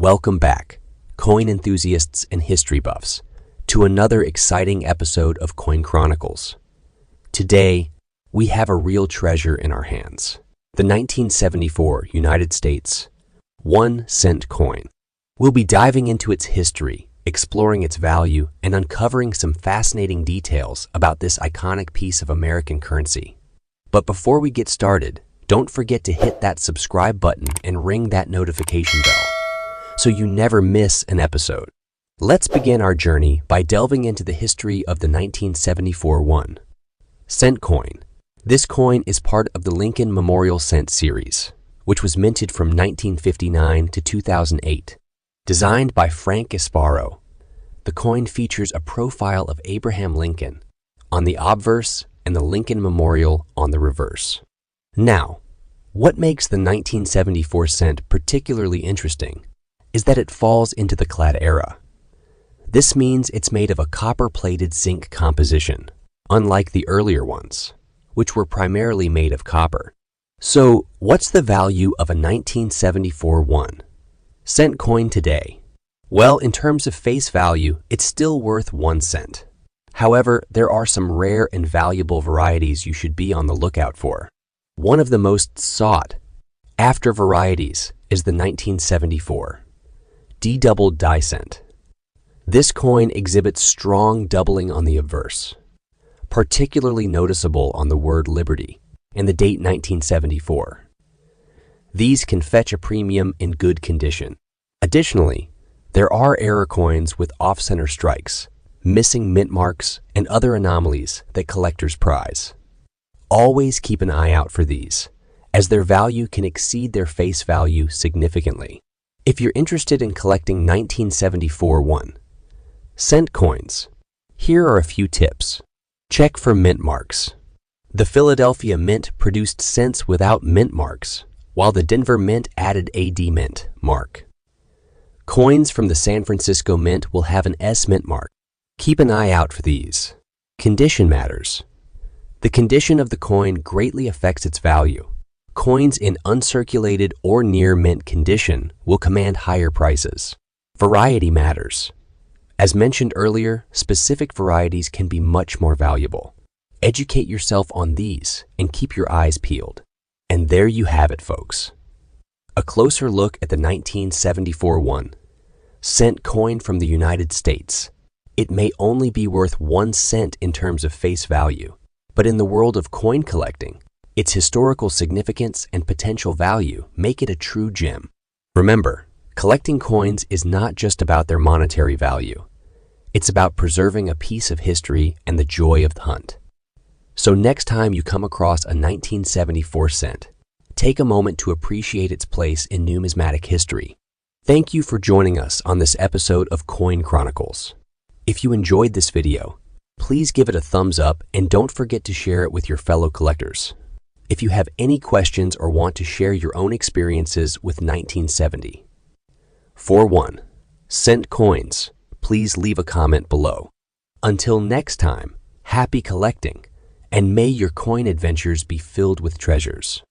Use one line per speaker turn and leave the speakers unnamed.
Welcome back, coin enthusiasts and history buffs, to another exciting episode of Coin Chronicles. Today, we have a real treasure in our hands, the 1974 United States 1-cent coin. We'll be diving into its history, exploring its value, and uncovering some fascinating details about this iconic piece of American currency. But before we get started, don't forget to hit that subscribe button and ring that notification bell so you never miss an episode. Let's begin our journey by delving into the history of the 1974 1-cent coin. This coin is part of the Lincoln Memorial Cent series, which was minted from 1959 to 2008. Designed by Frank Gasparo, the coin features a profile of Abraham Lincoln on the obverse and the Lincoln Memorial on the reverse. Now, what makes the 1974 cent particularly interesting is that it falls into the clad era. This means it's made of a copper-plated zinc composition, unlike the earlier ones, which were primarily made of copper. So, what's the value of a 1974 1-cent coin today? Well, in terms of face value, it's still worth 1 cent. However, there are some rare and valuable varieties you should be on the lookout for. One of the most sought-after varieties is the 1974 D-doubled die cent. This coin exhibits strong doubling on the obverse, particularly noticeable on the word Liberty and the date 1974. These can fetch a premium in good condition. Additionally, there are error coins with off-center strikes, missing mint marks, and other anomalies that collectors prize. Always keep an eye out for these, as their value can exceed their face value significantly. If you're interested in collecting 1974 1-cent coins, here are a few tips. Check for mint marks. The Philadelphia Mint produced cents without mint marks, while the Denver Mint added a D mint mark. Coins from the San Francisco Mint will have an S mint mark. Keep an eye out for these. Condition matters. The condition of the coin greatly affects its value. Coins in uncirculated or near mint condition will command higher prices. Variety matters. As mentioned earlier, specific varieties can be much more valuable. Educate yourself on these and keep your eyes peeled. And there you have it, folks. A closer look at the 1974 1-cent coin from the United States. It may only be worth 1 cent in terms of face value, but in the world of coin collecting, its historical significance and potential value make it a true gem. Remember, collecting coins is not just about their monetary value. It's about preserving a piece of history and the joy of the hunt. So next time you come across a 1974 cent, take a moment to appreciate its place in numismatic history. Thank you for joining us on this episode of Coin Chronicles. If you enjoyed this video, please give it a thumbs up and don't forget to share it with your fellow collectors. If you have any questions or want to share your own experiences with 1974 1-cent coins, please leave a comment below. Until next time, happy collecting, and may your coin adventures be filled with treasures.